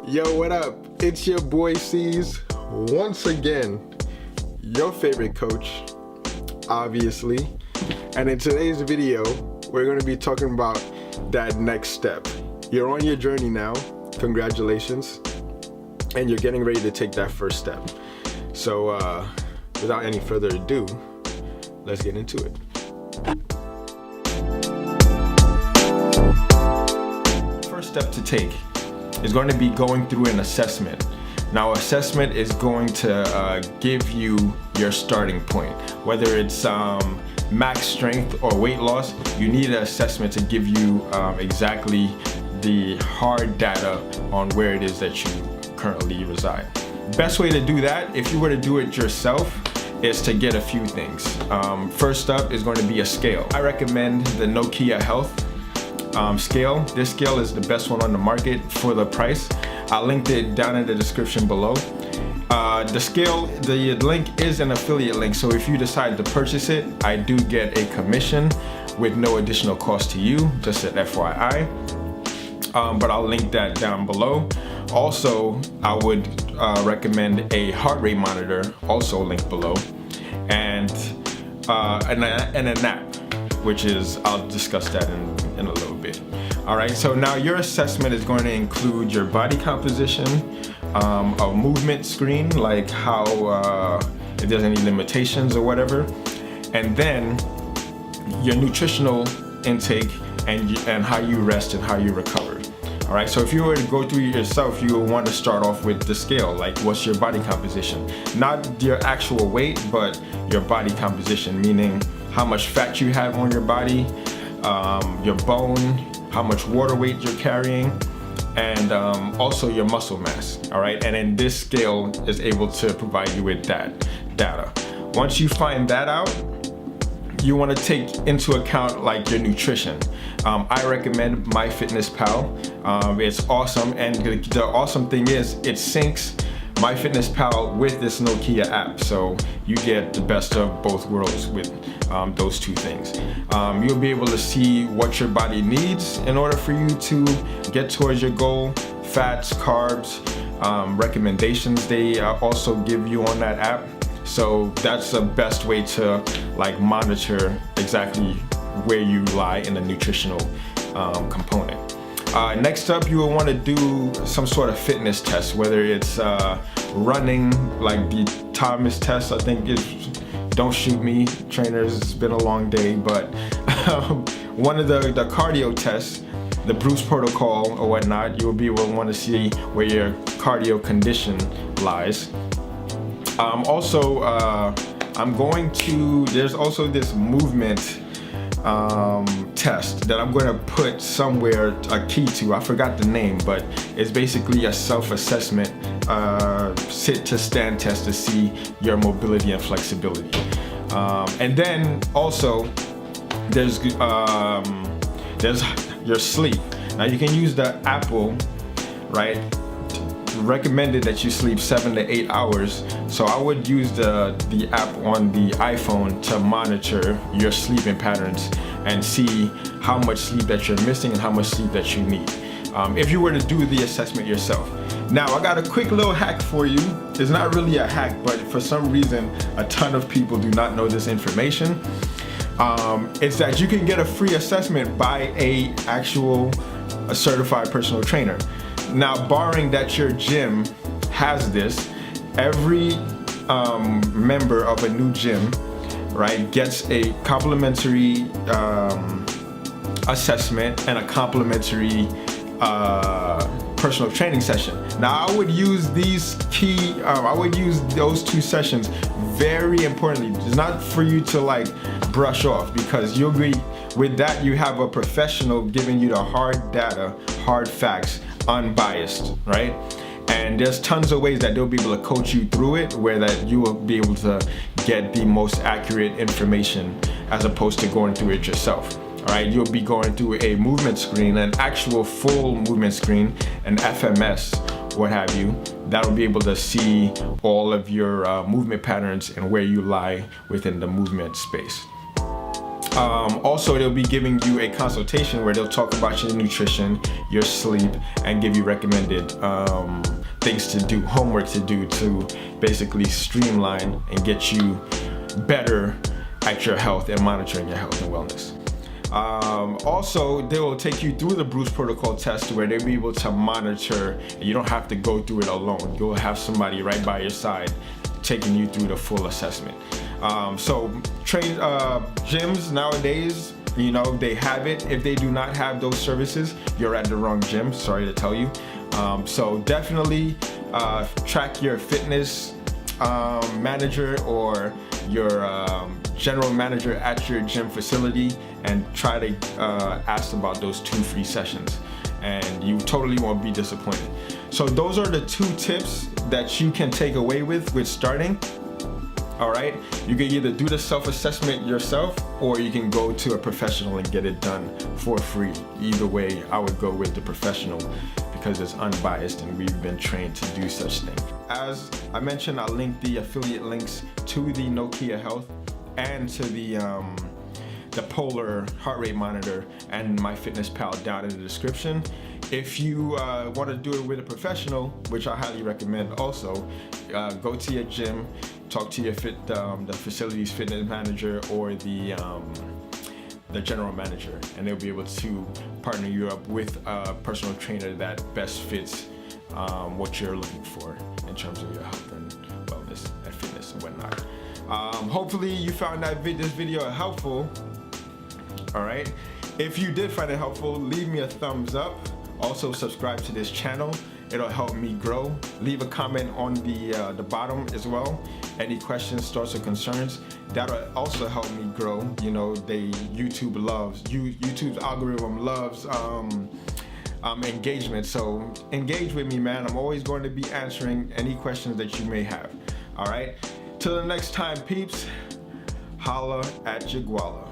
Yo, what up? It's your boy C's once again, your favorite coach, obviously. And in today's video, we're going to be talking about that next step. You're on your journey now, congratulations, and you're getting ready to take that first step. So without any further ado, let's get into it. First step to take is going to be going through an assessment. Now, assessment is going to give you your starting point. Whether it's max strength or weight loss, you need an assessment to give you exactly the hard data on where it is that you currently reside. Best way to do that, if you were to do it yourself, is to get a few things. First up is going to be a scale. I recommend the Nokia Health scale. This scale is the best one on the market for the price. I linked it down in the description below. The scale, the link is an affiliate link, so if you decide to purchase it, I do get a commission with no additional cost to you, just an FYI. But I'll link that down below. Also, I would recommend a heart rate monitor, also linked below, and an app, which is, I'll discuss that in a little bit. All right, so now your assessment is going to include your body composition, a movement screen, like how, if there's any limitations or whatever, and then your nutritional intake and how you rest and how you recover. All right, so if you were to go through it yourself, you will want to start off with the scale, like what's your body composition? Not your actual weight, but your body composition, meaning how much fat you have on your body, your bone, how much water weight you're carrying, and also your muscle mass. All right, and then this scale is able to provide you with that data. Once you find that out, you want to take into account like your nutrition. I recommend MyFitnessPal. It's awesome, and the awesome thing is it syncs MyFitnessPal with this Nokia app, so you get the best of both worlds with those two things. You'll be able to see what your body needs in order for you to get towards your goal, fats, carbs, recommendations they also give you on that app. So that's the best way to like monitor exactly where you lie in the nutritional component. Next up, you will want to do some sort of fitness test, whether it's running, like the Thomas test. I think it's, don't shoot me, trainers, it's been a long day, but one of the cardio tests, the Bruce protocol or whatnot, you will be able to want to see where your cardio condition lies. There's also this movement test that I'm going to put somewhere, a key to, I forgot the name, but it's basically a self-assessment sit to stand test to see your mobility and flexibility. And then also there's your sleep. Now you can use the Apple, right? Recommended that you sleep 7 to 8 hours. So I would use the app on the iPhone to monitor your sleeping patterns and see how much sleep that you're missing and how much sleep that you need. If you were to do the assessment yourself. Now, I got a quick little hack for you. It's not really a hack, but for some reason, a ton of people do not know this information. It's that you can get a free assessment by a certified personal trainer. Now, barring that your gym has this, every member of a new gym, right, gets a complimentary assessment and a complimentary personal training session. Now, I would use those two sessions very importantly. It's not for you to like brush off, because you'll be, with that, you have a professional giving you the hard data, hard facts, unbiased, right? And there's tons of ways that they'll be able to coach you through it, where that you will be able to get the most accurate information as opposed to going through it yourself. All right, you'll be going through a movement screen, an actual full movement screen, an FMS, what have you, that'll be able to see all of your movement patterns and where you lie within the movement space. Also, they'll be giving you a consultation where they'll talk about your nutrition, your sleep, and give you recommended things to do, homework to do to basically streamline and get you better at your health and monitoring your health and wellness. Also, they will take you through the Bruce Protocol test where they'll be able to monitor, and you don't have to go through it alone. You'll have somebody right by your side taking you through the full assessment. So gyms nowadays, you know, they have it. If they do not have those services, you're at the wrong gym, sorry to tell you. So definitely track your fitness manager or your general manager at your gym facility and try to ask about those 2 free sessions, and you totally won't be disappointed. So those are the 2 tips that you can take away with starting. All right, you can either do the self-assessment yourself or you can go to a professional and get it done for free. Either way, I would go with the professional because it's unbiased and we've been trained to do such things. As I mentioned, I'll link the affiliate links to the Nokia Health and to the Polar heart rate monitor and MyFitnessPal down in the description. If you want to do it with a professional, which I highly recommend also, go to your gym, talk to your the facility's fitness manager or the general manager, and they'll be able to partner you up with a personal trainer that best fits what you're looking for in terms of your health and wellness and fitness and whatnot. Hopefully you found this video helpful. All right, if you did find it helpful, leave me a thumbs up. Also subscribe to this channel, it'll help me grow. Leave a comment on the bottom as well. Any questions, thoughts, or concerns, that'll also help me grow. You know, YouTube's algorithm loves engagement, so engage with me, man. I'm always going to be answering any questions that you may have. All right, till the next time, peeps, holla at Jaguala.